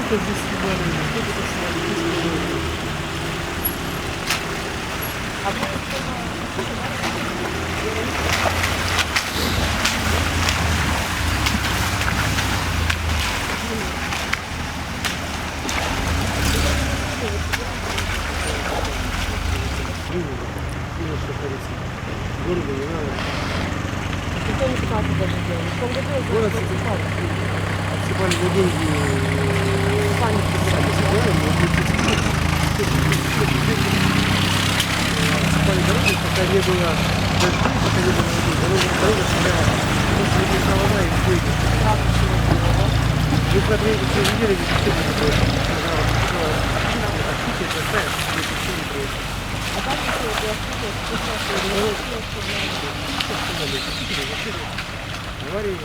Здесь снимали, кто-то снимали, что творится. Городу не надо. Никто не пытался даже делать. В том году я Город знаю, отсыпали на деньги. сами Сами собирали, но отсыпали дороги, пока не было дождей, пока не было воды. Дорога стояла. Просто эти провода и все эти. Вы смотрели, что видели, где все это было. Это ставят, если все не будет. А там еще Аварии,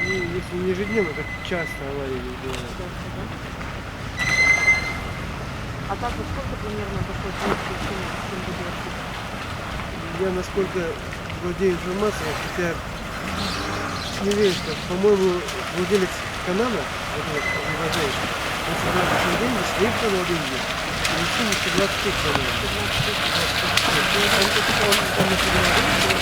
ну, если не ежедневно, так часто аварии делают. А так вот сколько примерно доходит в сумме в том году? Я насколько владею информацией, хотя не верю, что, по-моему, владелец канала, вот этот предложение, он собрал все деньги, своих канал деньги, и в сумме 125 каналов. 125. Он собирал